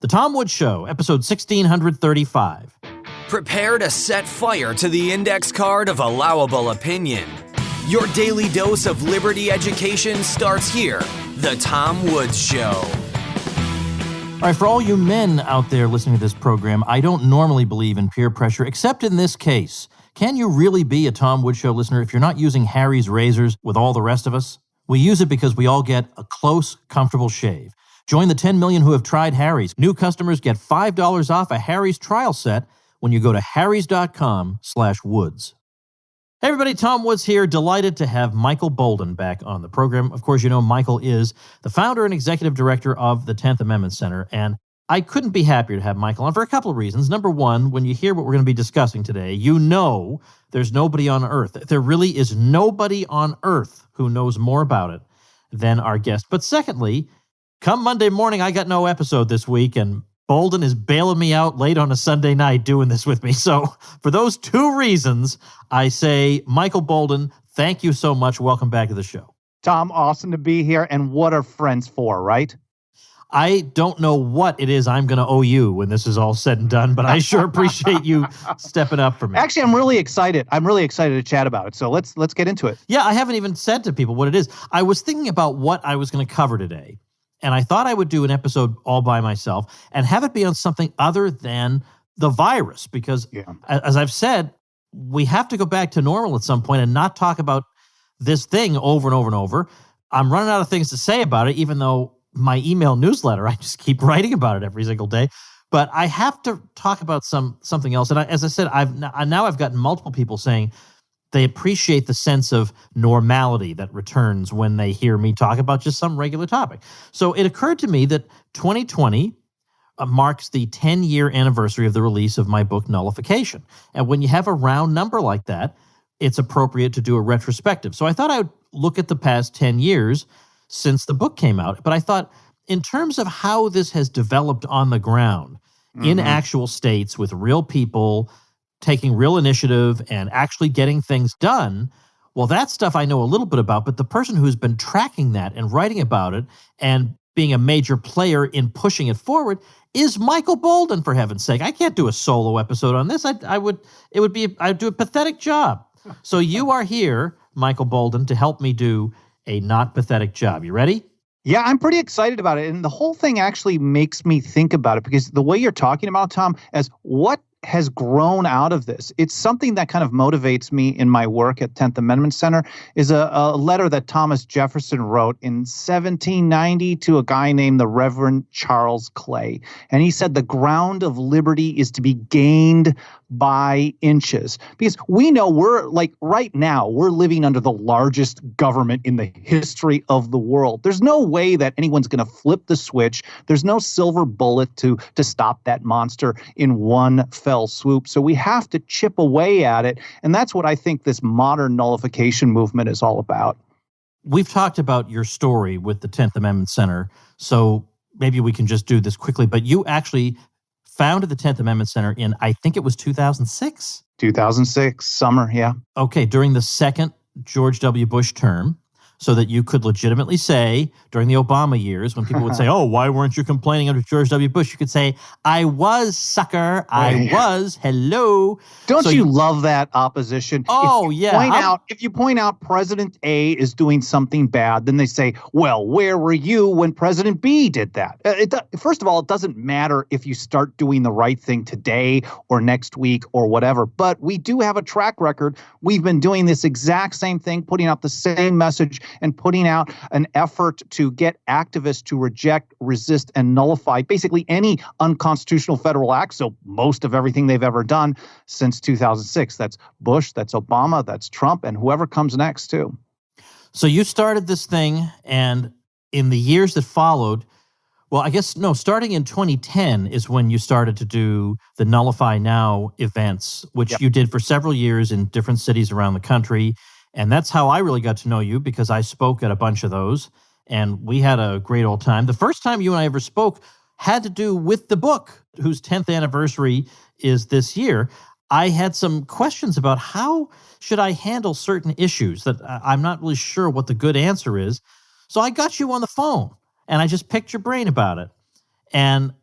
The Tom Woods Show, episode 1635. Prepare to set fire to the index card of allowable opinion. Your daily dose of liberty education starts here. The Tom Woods Show. All right, for all you men out there listening to this program, I don't normally believe in peer pressure, except in this case. Can you really be a Tom Woods Show listener if you're not using Harry's razors with all the rest of us? We use it because we all get a close, comfortable shave. Join the 10 million who have tried Harry's. New customers get $5 off a Harry's trial set when you go to harrys.com/woods. Hey everybody, Tom Woods here. Delighted to have Michael Bolden back on the program. Of course, you know Michael is the founder and executive director of the 10th Amendment Center, and I couldn't be happier to have Michael on for a couple of reasons. Number one, when you hear what we're going to be discussing today, you know there's nobody on earth. There really is nobody on earth who knows more about it than our guest. But secondly, come Monday morning, I got no episode this week, and Bolden is bailing me out late on a Sunday night doing this with me. So for those two reasons, I say, Michael Bolden, thank you so much. Welcome back to the show. Tom, awesome to be here. And what are friends for, right? I don't know what it is I'm going to owe you when this is all said and done, but I sure appreciate you stepping up for me. Actually, I'm really excited. I'm really excited to chat about it. So let's get into it. Yeah, I haven't even said to people what it is. I was thinking about what I was going to cover today. And I thought I would do an episode all by myself and have it be on something other than the virus. Because as I've said, we have to go back to normal at some point and not talk about this thing over and over and over. I'm running out of things to say about it, even though my email newsletter, I just keep writing about it every single day. But I have to talk about something else. And as I said, I've gotten multiple people saying they appreciate the sense of normality that returns when they hear me talk about just some regular topic. So it occurred to me that 2020 marks the 10-year anniversary of the release of my book, Nullification. And when you have a round number like that, it's appropriate to do a retrospective. So I thought I would look at the past 10 years since the book came out. But I thought, in terms of how this has developed on the ground, in actual states with real people, taking real initiative and actually getting things done, well, that stuff I know a little bit about, but the person who's been tracking that and writing about it and being a major player in pushing it forward is Michael Bolden, for heaven's sake. I can't do a solo episode on this. I'd do a pathetic job. So you are here, Michael Bolden, to help me do a not pathetic job. You ready? Yeah, I'm pretty excited about it. And the whole thing actually makes me think about it because the way you're talking about, Tom, as what has grown out of this. It's something that kind of motivates me in my work at 10th Amendment Center is a letter that Thomas Jefferson wrote in 1790 to a guy named the Reverend Charles Clay. And he said the ground of liberty is to be gained by inches. Because we know right now, we're living under the largest government in the history of the world. There's no way that anyone's going to flip the switch. There's no silver bullet to stop that monster in one fell swoop. So we have to chip away at it. And that's what I think this modern nullification movement is all about. We've talked about your story with the 10th Amendment Center, so maybe we can just do this quickly. But you actually founded the 10th Amendment Center in, I think it was 2006? 2006, summer, yeah. Okay, during the second George W. Bush term, so that you could legitimately say, during the Obama years, when people would say, oh, why weren't you complaining under George W. Bush? You could say, I was, sucker. I was. Hello. Don't you love that opposition? Oh, If you point out President A is doing something bad, then they say, well, where were you when President B did that? First of all, it doesn't matter if you start doing the right thing today or next week or whatever, but we do have a track record. We've been doing this exact same thing, putting out the same message and putting out an effort to get activists to reject, resist, and nullify basically any unconstitutional federal act. So most of everything they've ever done since 2006. That's Bush, that's Obama, that's Trump, and whoever comes next too. So you started this thing, and in the years that followed, starting in 2010 is when you started to do the Nullify Now events, which you did for several years in different cities around the country. And that's how I really got to know you, because I spoke at a bunch of those, and we had a great old time. The first time you and I ever spoke had to do with the book, whose 10th anniversary is this year. I had some questions about how should I handle certain issues that I'm not really sure what the good answer is. So I got you on the phone, and I just picked your brain about it. And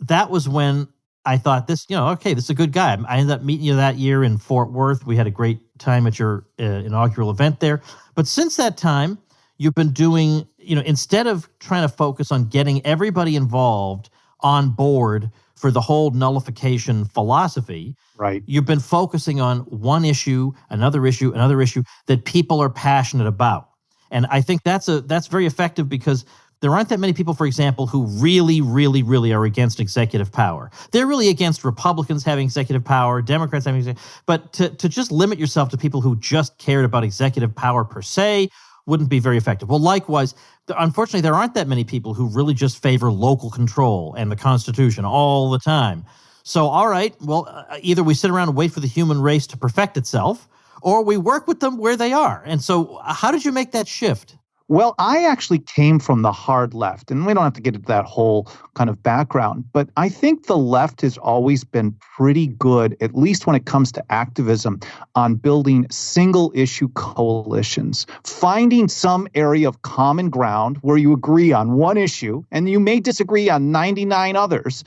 that was when I thought this is a good guy. I ended up meeting you that year in Fort Worth. We had a great time at your inaugural event there. But since that time, you've been doing, instead of trying to focus on getting everybody involved on board for the whole nullification philosophy, right? You've been focusing on one issue, another issue that people are passionate about. And I think that's very effective because there aren't that many people, for example, who really, really, really are against executive power. They're really against Republicans having executive power, Democrats having executive power. But to just limit yourself to people who just cared about executive power per se wouldn't be very effective. Well, likewise, unfortunately, there aren't that many people who really just favor local control and the Constitution all the time. So, all right, well, either we sit around and wait for the human race to perfect itself, or we work with them where they are. And so how did you make that shift? Well, I actually came from the hard left, and we don't have to get into that whole kind of background, but I think the left has always been pretty good, at least when it comes to activism, on building single-issue coalitions, finding some area of common ground where you agree on one issue, and you may disagree on 99 others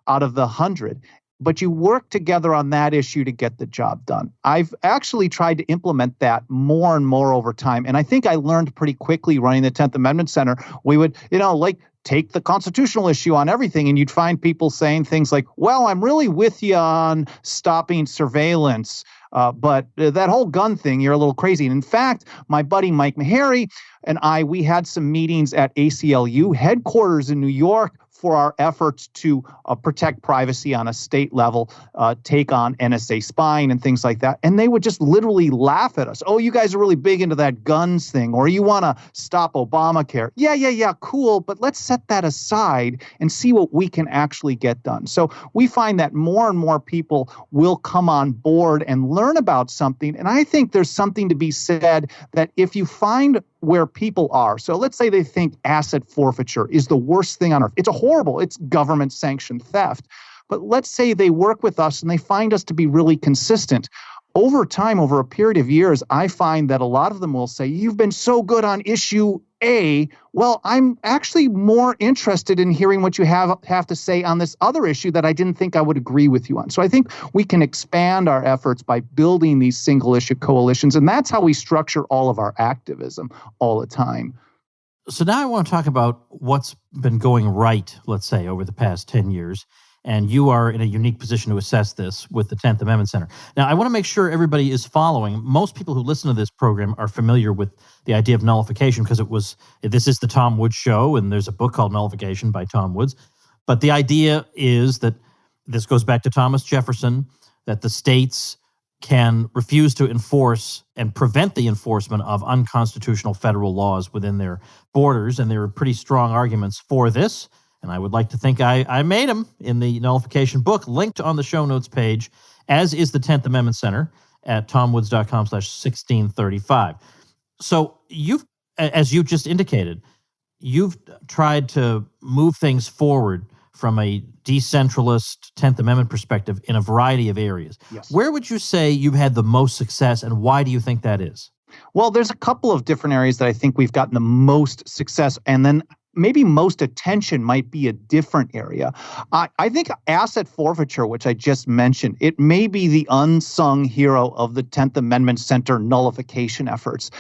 out of the 100. But you work together on that issue to get the job done. I've actually tried to implement that more and more over time. And I think I learned pretty quickly running the 10th Amendment Center. We would, take the constitutional issue on everything. And you'd find people saying things like, well, I'm really with you on stopping surveillance. But that whole gun thing, you're a little crazy. And in fact, my buddy Mike Meharry and we had some meetings at ACLU headquarters in New York for our efforts to protect privacy on a state level, take on NSA spying and things like that. And they would just literally laugh at us. Oh, you guys are really big into that guns thing, or you want to stop Obamacare. Yeah, cool. But let's set that aside and see what we can actually get done. So we find that more and more people will come on board and learn about something. And I think there's something to be said that if you find where people are. So let's say they think asset forfeiture is the worst thing on earth. It's government sanctioned theft. But let's say they work with us and they find us to be really consistent. Over time, over a period of years, I find that a lot of them will say, you've been so good on issue A. Well, I'm actually more interested in hearing what you have to say on this other issue that I didn't think I would agree with you on. So I think we can expand our efforts by building these single issue coalitions. And that's how we structure all of our activism all the time. So now I want to talk about what's been going right, let's say, over the past 10 years. And you are in a unique position to assess this with the 10th Amendment Center. Now, I want to make sure everybody is following. Most people who listen to this program are familiar with the idea of nullification because this is the Tom Woods Show, and there's a book called Nullification by Tom Woods. But the idea is that this goes back to Thomas Jefferson, that the states can refuse to enforce and prevent the enforcement of unconstitutional federal laws within their borders. And there are pretty strong arguments for this. And I would like to think I made them in the nullification book, linked on the show notes page, as is the 10th Amendment Center at tomwoods.com/1635. So as you just indicated, you've tried to move things forward from a decentralist 10th Amendment perspective in a variety of areas. Yes. Where would you say you've had the most success, and why do you think that is? Well, there's a couple of different areas that I think we've gotten the most success, and then maybe most attention might be a different area. I think asset forfeiture, which I just mentioned, it may be the unsung hero of the 10th Amendment Center nullification efforts.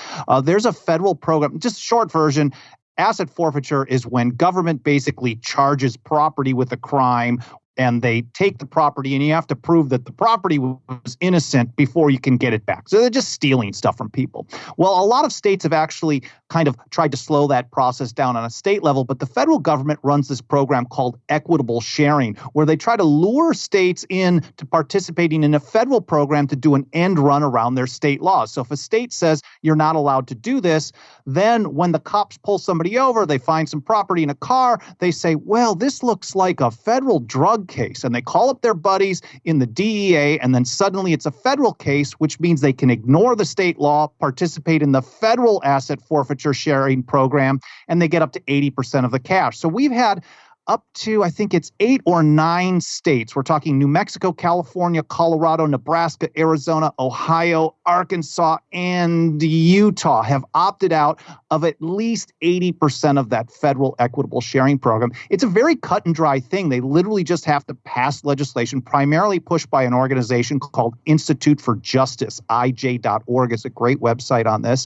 There's a federal program, just short version. Asset forfeiture is when government basically charges property with a crime, and they take the property, and you have to prove that the property was innocent before you can get it back. So they're just stealing stuff from people. Well, a lot of states have actually kind of tried to slow that process down on a state level, but the federal government runs this program called Equitable Sharing, where they try to lure states in to participating in a federal program to do an end run around their state laws. So if a state says you're not allowed to do this, then when the cops pull somebody over, they find some property in a car, they say, well, this looks like a federal drug case. And they call up their buddies in the DEA, and then suddenly it's a federal case, which means they can ignore the state law, participate in the federal asset forfeiture sharing program, and they get up to 80% of the cash. So we've had up to, I think it's 8 or 9 states. We're talking New Mexico, California, Colorado, Nebraska, Arizona, Ohio, Arkansas, and Utah have opted out of at least 80% of that federal equitable sharing program. It's a very cut and dry thing. They literally just have to pass legislation, primarily pushed by an organization called Institute for Justice. IJ.org is a great website on this.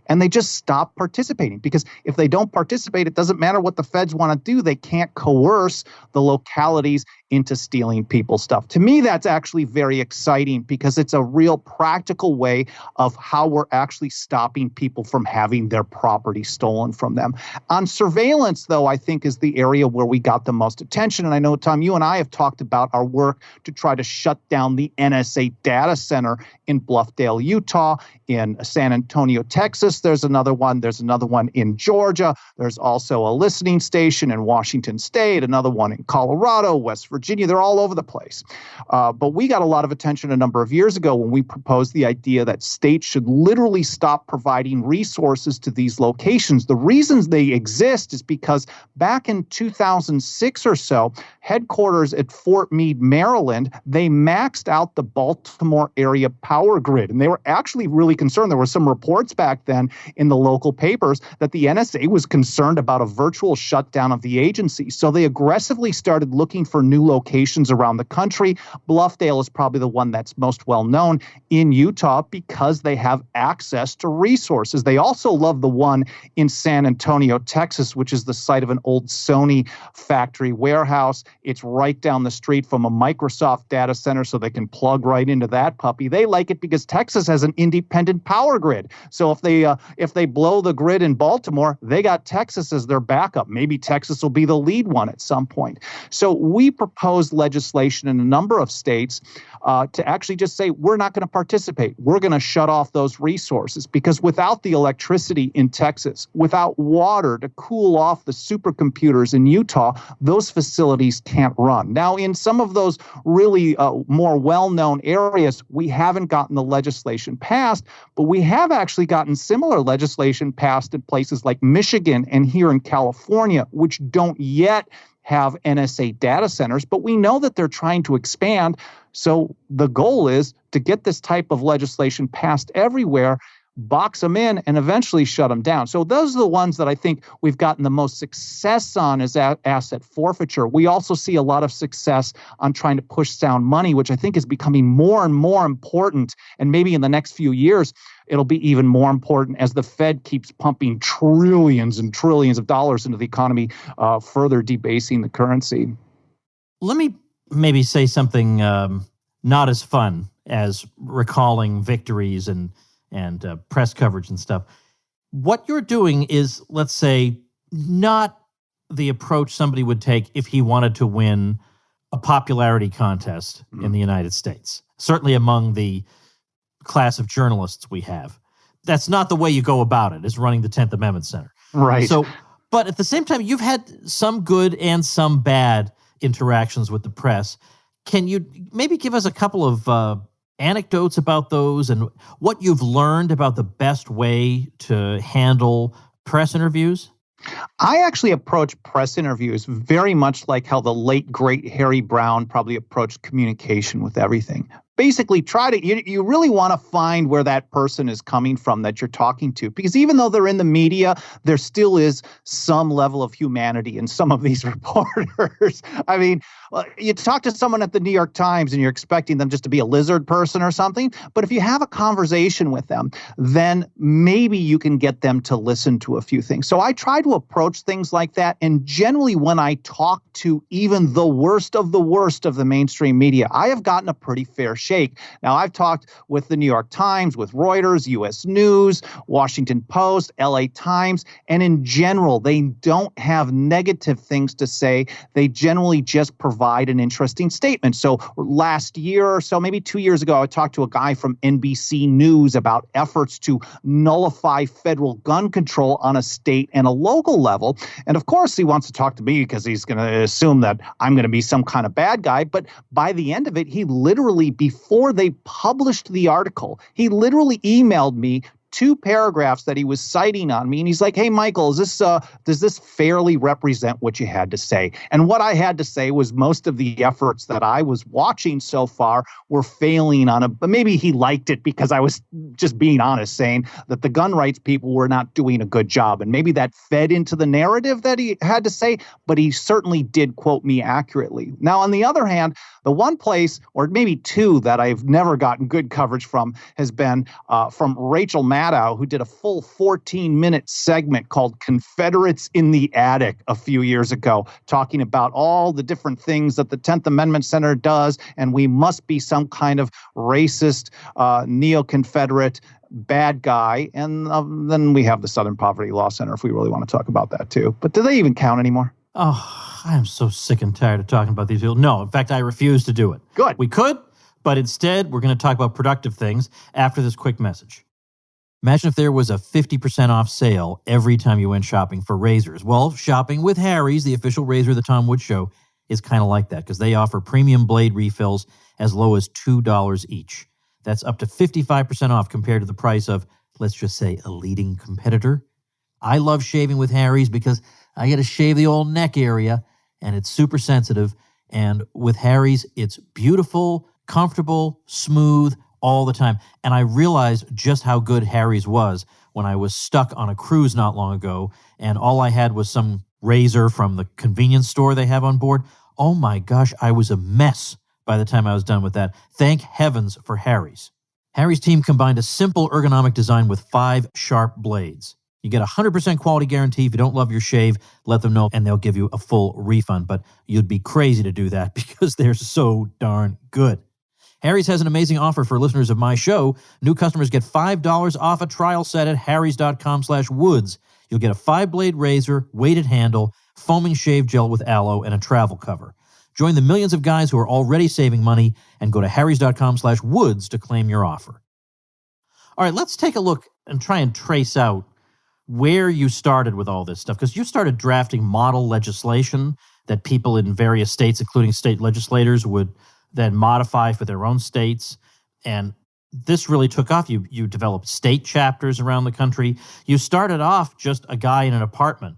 And they just stop participating, because if they don't participate, it doesn't matter what the feds want to do. They can't coerce the localities into stealing people's stuff. To me, that's actually very exciting, because it's a real practical way of how we're actually stopping people from having their property stolen from them. On surveillance, though, I think is the area where we got the most attention. And I know, Tom, you and I have talked about our work to try to shut down the NSA data center in Bluffdale, Utah, in San Antonio, Texas. There's another one. There's another one in Georgia. There's also a listening station in Washington State, another one in Colorado, West Virginia. They're all over the place. But we got a lot of attention a number of years ago when we proposed the idea that states should literally stop providing resources to these locations. The reasons they exist is because back in 2006 or so, headquarters at Fort Meade, Maryland, they maxed out the Baltimore area power grid. And they were actually really concerned. There were some reports back then in the local papers that the NSA was concerned about a virtual shutdown of the agency. So they aggressively started looking for new locations around the country. Bluffdale is probably the one that's most well known in Utah because they have access to resources. They also love the one in San Antonio, Texas, which is the site of an old Sony factory warehouse. It's right down the street from a Microsoft data center, so they can plug right into that puppy. They like it because Texas has an independent power grid. So if they blow the grid in Baltimore, they got Texas as their backup. Maybe Texas will be the lead one at some point. So we proposed legislation in a number of states to actually just say, we're not going to participate. We're going to shut off those resources, because without the electricity in Texas, without water to cool off the supercomputers in Utah, those facilities can't run. Now, in some of those really more well-known areas, we haven't gotten the legislation passed, but we have actually gotten similar legislation passed in places like Michigan and here in California, which don't yet have NSA data centers, but we know that they're trying to expand. So the goal is to get this type of legislation passed everywhere, box them in, and eventually shut them down. So those are the ones that I think we've gotten the most success on is asset forfeiture. We also see a lot of success on trying to push sound money, which I think is becoming more and more important. And maybe in the next few years, it'll be even more important as the Fed keeps pumping trillions and trillions of dollars into the economy, further debasing the currency. Let me maybe say something not as fun as recalling victories and press coverage and stuff. What you're doing is, let's say, not the approach somebody would take if he wanted to win a popularity contest in the United States, certainly among the class of journalists we have. That's not the way you go about it, is running the 10th Amendment Center. Right. So, but at the same time, you've had some good and some bad interactions with the press. Can you maybe give us a couple of anecdotes about those and what you've learned about the best way to handle press interviews? I actually approach press interviews very much like how the late, great Harry Brown probably approached communication with everything. Basically, you really want to find where that person is coming from that you're talking to, because even though they're in the media, there still is some level of humanity in some of these reporters. I mean, you talk to someone at the New York Times and you're expecting them just to be a lizard person or something, but if you have a conversation with them, then maybe you can get them to listen to a few things. So I try to approach things like that, and generally when I talk to even the worst of the mainstream media, I have gotten a pretty fair shake. Now, I've talked with the New York Times, with Reuters, U.S. News, Washington Post, L.A. Times, and in general, they don't have negative things to say. They generally just provide an interesting statement. So last year or so, maybe 2 years ago, I talked to a guy from NBC News about efforts to nullify federal gun control on a state and a local level. And of course, he wants to talk to me because he's going to assume that I'm going to be some kind of bad guy. But by the end of it, he literally, before they published the article, he literally emailed me 2 paragraphs that he was citing on me, and he's like, "Hey, Michael, does this fairly represent what you had to say?" And what I had to say was most of the efforts that I was watching so far were failing on but maybe he liked it because I was just being honest, saying that the gun rights people were not doing a good job. And maybe that fed into the narrative that he had to say, but he certainly did quote me accurately. Now, on the other hand, the one place, or maybe 2, that I've never gotten good coverage from has been from Rachel Maddow, who did a full 14-minute segment called Confederates in the Attic a few years ago, talking about all the different things that the 10th Amendment Center does, and we must be some kind of racist, neo-Confederate bad guy. And then we have the Southern Poverty Law Center, if we really want to talk about that too. But do they even count anymore? Oh, I am so sick and tired of talking about these people. No, in fact, I refuse to do it. Good. We could, but instead, we're going to talk about productive things after this quick message. Imagine if there was a 50% off sale every time you went shopping for razors. Well, shopping with Harry's, the official razor of the Tom Woods Show, is kind of like that because they offer premium blade refills as low as $2 each. That's up to 55% off compared to the price of, let's just say, a leading competitor. I love shaving with Harry's because I get to shave the old neck area, and it's super sensitive. And with Harry's, it's beautiful, comfortable, smooth all the time. And I realized just how good Harry's was when I was stuck on a cruise not long ago, and all I had was some razor from the convenience store they have on board. Oh my gosh, I was a mess by the time I was done with that. Thank heavens for Harry's. Harry's team combined a simple ergonomic design with 5 sharp blades. You get a 100% quality guarantee. If you don't love your shave, let them know and they'll give you a full refund. But you'd be crazy to do that because they're so darn good. Harry's has an amazing offer for listeners of my show. New customers get $5 off a trial set at harrys.com/woods. You'll get a 5-blade razor, weighted handle, foaming shave gel with aloe, and a travel cover. Join the millions of guys who are already saving money and go to harrys.com/woods to claim your offer. All right, let's take a look and try and trace out where you started with all this stuff, because you started drafting model legislation that people in various states, including state legislators, would then modify for their own states. And this really took off. You developed state chapters around the country. You started off just a guy in an apartment.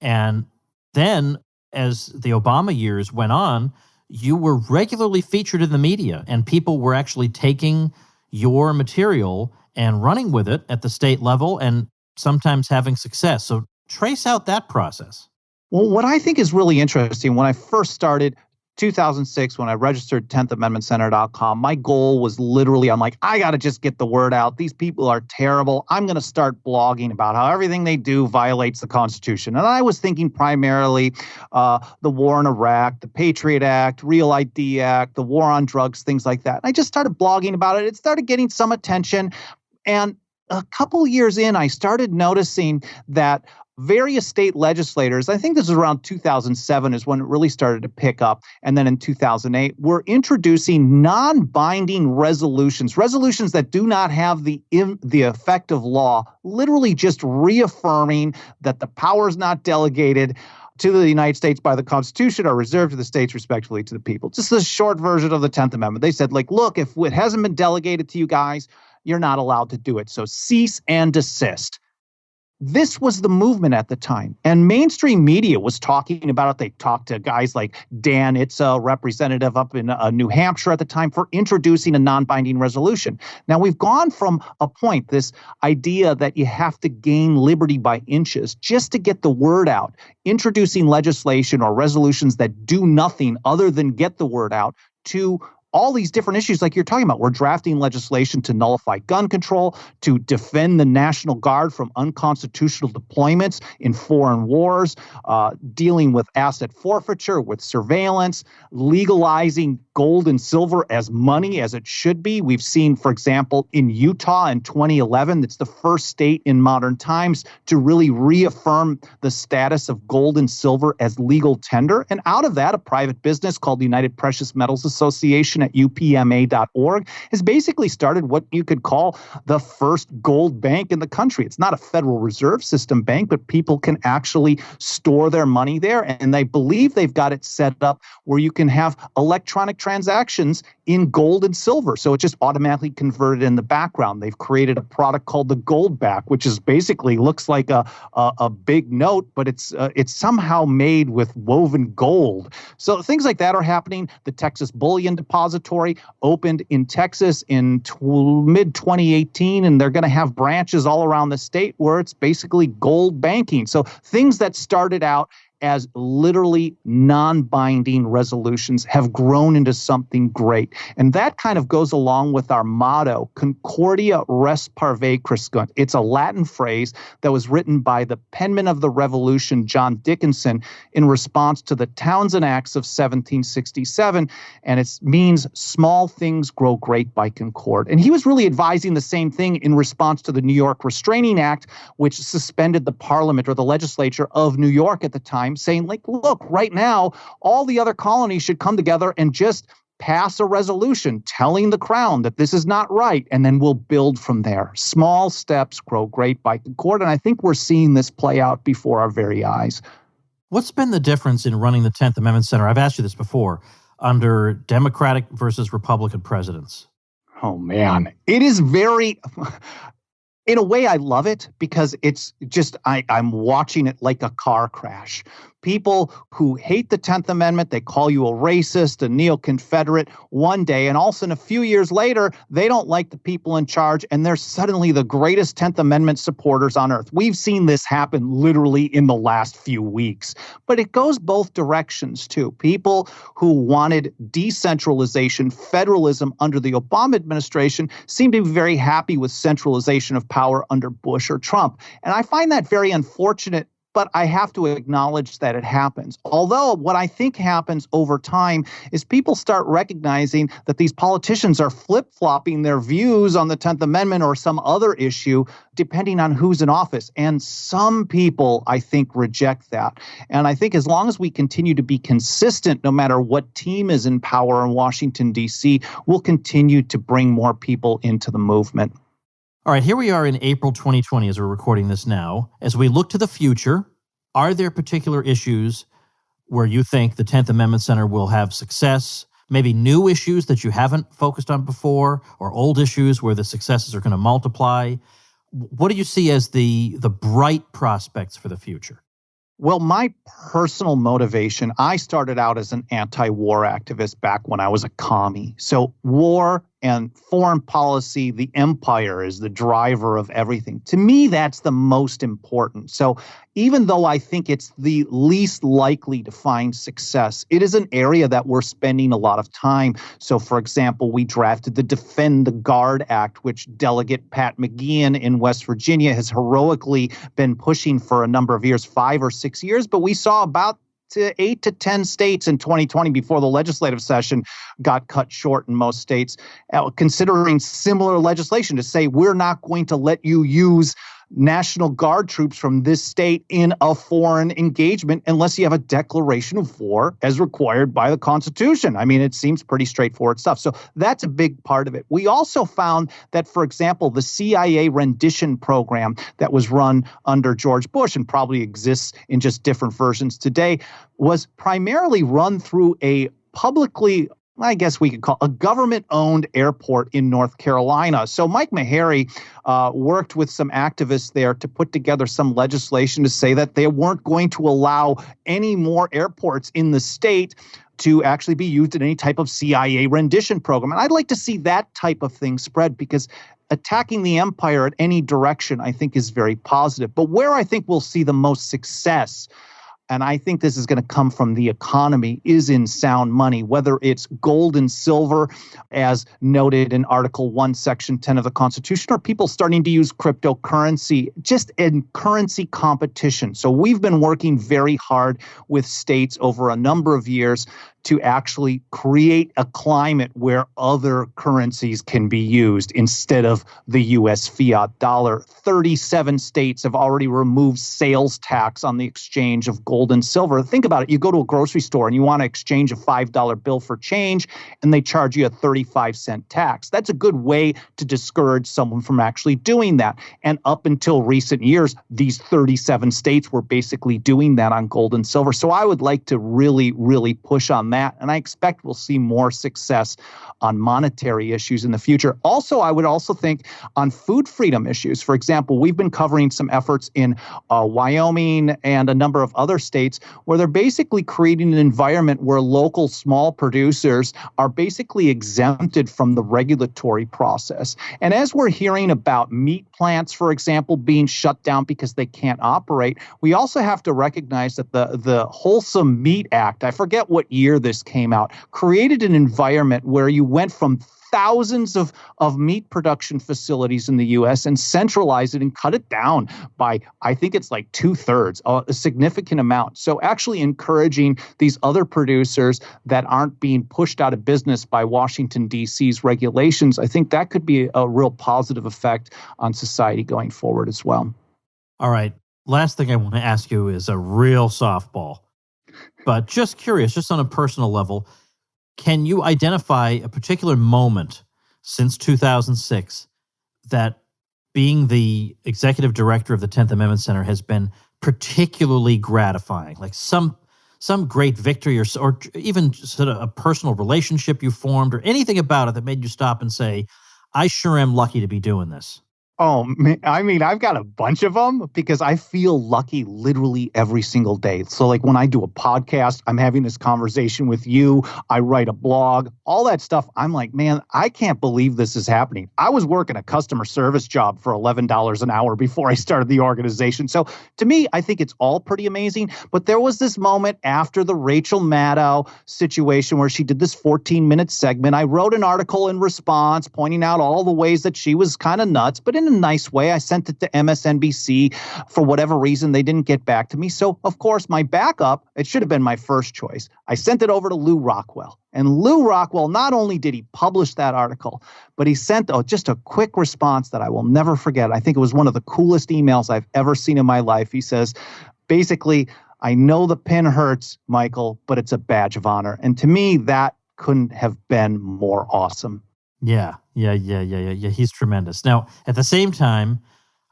And then as the Obama years went on, you were regularly featured in the media, and people were actually taking your material and running with it at the state level and sometimes having success. So trace out that process. Well, what I think is really interesting, when I first started 2006, when I registered 10thamendmentcenter.com, my goal was literally, I'm like, I got to just get the word out. These people are terrible. I'm going to start blogging about how everything they do violates the Constitution. And I was thinking primarily the war in Iraq, the Patriot Act, Real ID Act, the war on drugs, things like that. And I just started blogging about it. It started getting some attention. And a couple years in, I started noticing that various state legislators, I think this was around 2007 is when it really started to pick up, and then in 2008, were introducing non-binding resolutions that do not have the effect of law, literally just reaffirming that the power is not delegated to the United States by the Constitution are reserved to the states respectively to the people. Just a short version of the 10th Amendment. They said, like, look, if it hasn't been delegated to you guys, you're not allowed to do it. So cease and desist. This was the movement at the time. And mainstream media was talking about it. They talked to guys like Dan Itza, representative up in New Hampshire at the time, for introducing a non-binding resolution. Now, we've gone from a point, this idea that you have to gain liberty by inches just to get the word out, introducing legislation or resolutions that do nothing other than get the word out, to all these different issues like you're talking about. We're drafting legislation to nullify gun control, to defend the National Guard from unconstitutional deployments in foreign wars, dealing with asset forfeiture, with surveillance, legalizing gold and silver as money as it should be. We've seen, for example, in Utah in 2011, it's the first state in modern times to really reaffirm the status of gold and silver as legal tender. And out of that, a private business called the United Precious Metals Association at upma.org has basically started what you could call the first gold bank in the country. It's not a Federal Reserve System bank, but people can actually store their money there. And they believe they've got it set up where you can have electronic transactions in gold and silver. So it just automatically converted in the background. They've created a product called the Gold Back, which is basically looks like a big note, but it's somehow made with woven gold. So things like that are happening. The Texas Bullion Depository opened in Texas in mid-2018, and they're going to have branches all around the state where it's basically gold banking. So things that started out as literally non-binding resolutions have grown into something great. And that kind of goes along with our motto, Concordia res parve crescunt. It's a Latin phrase that was written by the penman of the Revolution, John Dickinson, in response to the Townshend Acts of 1767. And it means small things grow great by concord. And he was really advising the same thing in response to the New York Restraining Act, which suspended the parliament or the legislature of New York at the time, saying, like, look, right now, all the other colonies should come together and just pass a resolution telling the crown that this is not right, and then we'll build from there. Small steps grow great by concord, and I think we're seeing this play out before our very eyes. What's been the difference in running the 10th Amendment Center? I've asked you this before, under Democratic versus Republican presidents. Oh, man. It is very... In a way, I love it because it's just, I'm watching it like a car crash. People who hate the 10th Amendment, they call you a racist, a neo-Confederate one day, and all of a sudden, a few years later, they don't like the people in charge, and they're suddenly the greatest 10th Amendment supporters on earth. We've seen this happen literally in the last few weeks. But it goes both directions, too. People who wanted decentralization, federalism under the Obama administration seem to be very happy with centralization of power under Bush or Trump. And I find that very unfortunate, but I have to acknowledge that it happens. Although what I think happens over time is people start recognizing that these politicians are flip-flopping their views on the 10th Amendment or some other issue depending on who's in office. And some people, I think, reject that. And I think as long as we continue to be consistent, no matter what team is in power in Washington, D.C., we'll continue to bring more people into the movement. All right, here we are in April 2020 as we're recording this now. As we look to the future, are there particular issues where you think the 10th Amendment Center will have success? Maybe new issues that you haven't focused on before, or old issues where the successes are going to multiply? What do you see as the bright prospects for the future? Well, my personal motivation, I started out as an anti-war activist back when I was a commie. So war and foreign policy, the empire is the driver of everything. To me, that's the most important. So even though I think it's the least likely to find success, it is an area that we're spending a lot of time. So, for example, we drafted the Defend the Guard Act, which Delegate Pat McGeehan in West Virginia has heroically been pushing for a number of years, 5 or 6 years. But we saw about 8 to 10 states in 2020 before the legislative session got cut short in most states, considering similar legislation to say we're not going to let you use National Guard troops from this state in a foreign engagement unless you have a declaration of war as required by the Constitution. I mean, it seems pretty straightforward stuff. So that's a big part of it. We also found that, for example, the CIA rendition program that was run under George Bush and probably exists in just different versions today was primarily run through a publicly, I guess we could call a government-owned airport in North Carolina. So Mike Meharry worked with some activists there to put together some legislation to say that they weren't going to allow any more airports in the state to actually be used in any type of CIA rendition program. And I'd like to see that type of thing spread because attacking the empire at any direction, I think, is very positive. But where I think we'll see the most success, and I think this is going to come from the economy, is in sound money, whether it's gold and silver, as noted in Article 1, Section 10 of the Constitution, or people starting to use cryptocurrency, just in currency competition. So we've been working very hard with states over a number of years to actually create a climate where other currencies can be used instead of the U.S. fiat dollar. 37 states have already removed sales tax on the exchange of gold and silver. Think about it. You go to a grocery store and you want to exchange a $5 bill for change, and they charge you a 35-cent tax. That's a good way to discourage someone from actually doing that. And up until recent years, these 37 states were basically doing that on gold and silver. So I would like to really, really push on that. that. And I expect we'll see more success on monetary issues in the future. Also, I would also think on food freedom issues. For example, we've been covering some efforts in Wyoming and a number of other states where they're basically creating an environment where local small producers are basically exempted from the regulatory process. And as we're hearing about meat plants, for example, being shut down because they can't operate, we also have to recognize that the Wholesome Meat Act, I forget what year this came out, created an environment where you went from thousands of meat production facilities in the U.S. and centralized it and cut it down by, I think it's like 2/3, a significant amount. So actually encouraging these other producers that aren't being pushed out of business by Washington, D.C.'s regulations, I think that could be a real positive effect on society going forward as well. All right. Last thing I want to ask you is a real softball, but just curious, just on a personal level, can you identify a particular moment since 2006 that being the executive director of the 10th Amendment Center has been particularly gratifying? Like some great victory or even sort of a personal relationship you formed or anything about it that made you stop and say, I sure am lucky to be doing this? Oh, I mean, I've got a bunch of them because I feel lucky literally every single day. So like when I do a podcast, I'm having this conversation with you, I write a blog, all that stuff. I'm like, man, I can't believe this is happening. I was working a customer service job for $11 an hour before I started the organization. So to me, I think it's all pretty amazing. But there was this moment after the Rachel Maddow situation where she did this 14-minute segment. I wrote an article in response pointing out all the ways that she was kind of nuts, but in a nice way. I sent it to MSNBC. For whatever reason, they didn't get back to me. So, of course, my backup, it should have been my first choice. I sent it over to Lou Rockwell. And Lou Rockwell, not only did he publish that article, but he sent just a quick response that I will never forget. I think it was one of the coolest emails I've ever seen in my life. He says, basically, I know the pin hurts, Michael, but it's a badge of honor. And to me, that couldn't have been more awesome. Yeah. He's tremendous. Now, at the same time,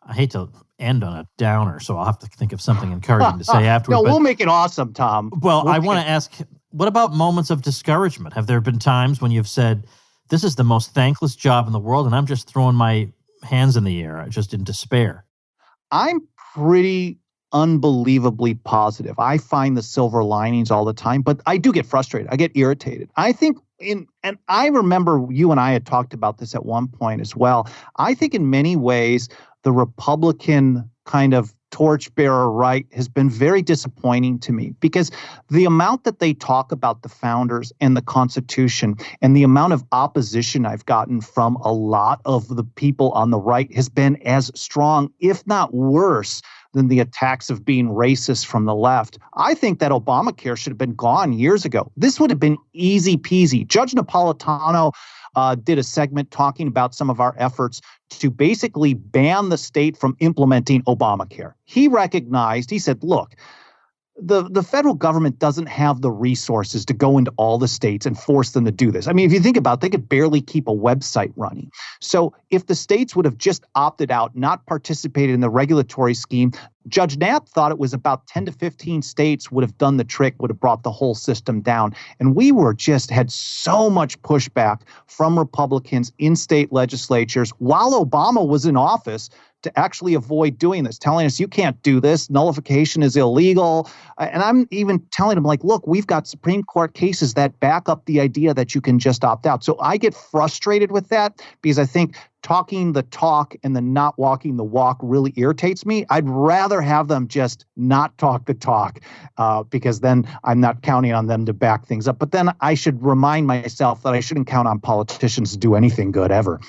I hate to end on a downer, so I'll have to think of something encouraging to say afterwards. No, we'll make it awesome, Tom. Well, I want to ask, what about moments of discouragement? Have there been times when you've said, this is the most thankless job in the world, and I'm just throwing my hands in the air, just in despair? I'm pretty unbelievably positive. I find the silver linings all the time, but I do get frustrated. I get irritated. I think and I remember you and I had talked about this at one point as well. I think in many ways, the Republican kind of torchbearer right has been very disappointing to me because the amount that they talk about the founders and the Constitution and the amount of opposition I've gotten from a lot of the people on the right has been as strong, if not worse, than the attacks of being racist from the left. I think that Obamacare should have been gone years ago. This would have been easy peasy. Judge Napolitano did a segment talking about some of our efforts to basically ban the state from implementing Obamacare. He recognized, he said, look, the federal government doesn't have the resources to go into all the states and force them to do this. I mean, if you think about it, they could barely keep a website running. So if the states would have just opted out, not participated in the regulatory scheme, Judge Knapp thought it was about 10 to 15 states would have done the trick, would have brought the whole system down. And we had so much pushback from Republicans in state legislatures while Obama was in office to actually avoid doing this, telling us you can't do this, nullification is illegal. And I'm even telling them, like, look, we've got Supreme Court cases that back up the idea that you can just opt out. So I get frustrated with that because I think talking the talk and the not walking the walk really irritates me. I'd rather have them just not talk the talk because then I'm not counting on them to back things up. But then I should remind myself that I shouldn't count on politicians to do anything good ever.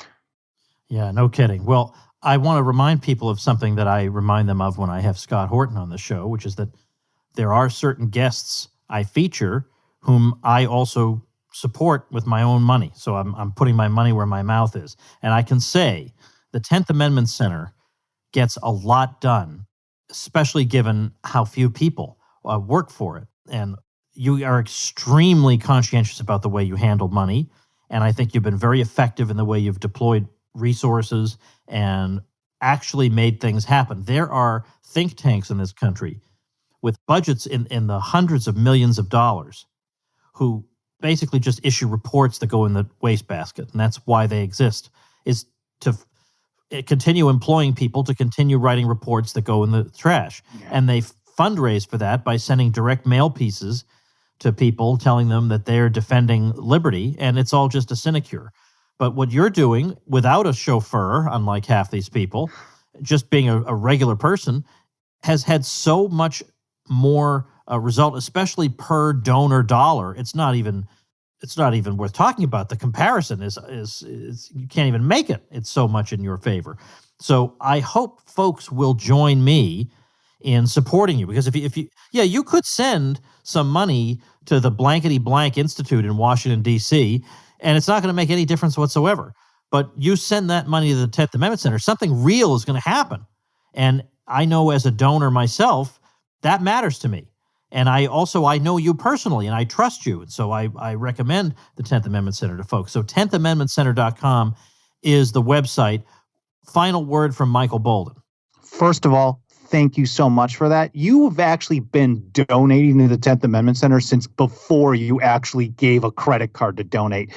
Yeah, no kidding. Well, I want to remind people of something that I remind them of when I have Scott Horton on the show, which is that there are certain guests I feature whom I also support with my own money. So I'm putting my money where my mouth is. And I can say the 10th Amendment Center gets a lot done, especially given how few people work for it. And you are extremely conscientious about the way you handle money. And I think you've been very effective in the way you've deployed resources and actually made things happen. There are think tanks in this country with budgets in the hundreds of millions of dollars who basically just issue reports that go in the wastebasket. And that's why they exist, is to continue employing people to continue writing reports that go in the trash. Yeah. And they fundraise for that by sending direct mail pieces to people telling them that they're defending liberty, and it's all just a sinecure. But what you're doing without a chauffeur, unlike half these people, just being a regular person, has had so much more result, especially per donor dollar. It's not even worth talking about. The comparison is you can't even make it. It's so much in your favor. So I hope folks will join me in supporting you, because if you could send some money to the blankety blank institute in Washington, D.C., and it's not going to make any difference whatsoever. But you send that money to the 10th Amendment Center, something real is going to happen. And I know as a donor myself, that matters to me. And I know you personally, and I trust you. And so I recommend the 10th Amendment Center to folks. So 10thamendmentcenter.com is the website. Final word from Michael Bolden. First of all, thank you so much for that. You've actually been donating to the 10th Amendment Center since before you actually gave a credit card to donate.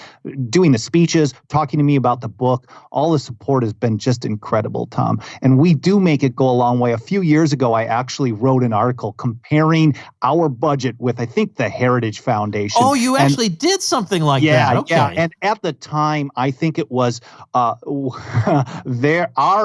Doing the speeches, talking to me about the book, all the support has been just incredible, Tom. And we do make it go a long way. A few years ago, I actually wrote an article comparing our budget with, I think, the Heritage Foundation. Oh, you actually did something like that. Okay. Yeah. And at the time, I think it was our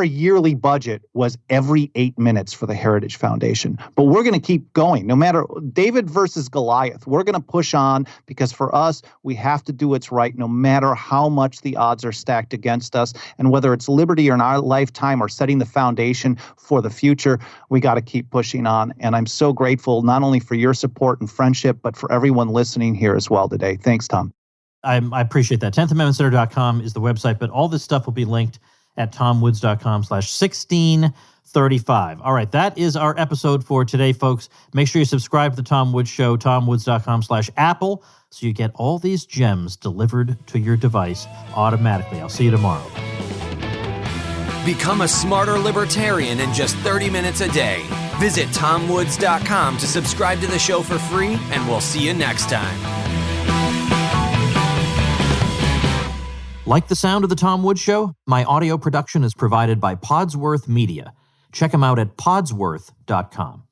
yearly budget was every 8 minutes for the Heritage Foundation. But we're going to keep going. No matter David versus Goliath, we're going to push on, because for us, we have to do what's right no matter how much the odds are stacked against us. And whether it's liberty or in our lifetime or setting the foundation for the future, we got to keep pushing on. And I'm so grateful not only for your support and friendship, but for everyone listening here as well today. Thanks, Tom. I appreciate that. 10thamendmentcenter.com is the website, but all this stuff will be linked at tomwoods.com/1635. All right, that is our episode for today, folks. Make sure you subscribe to The Tom Woods Show, tomwoods.com/Apple, so you get all these gems delivered to your device automatically. I'll see you tomorrow. Become a smarter libertarian in just 30 minutes a day. Visit tomwoods.com to subscribe to the show for free, and we'll see you next time. Like the sound of The Tom Woods Show? My audio production is provided by Podsworth Media. Check them out at podsworth.com.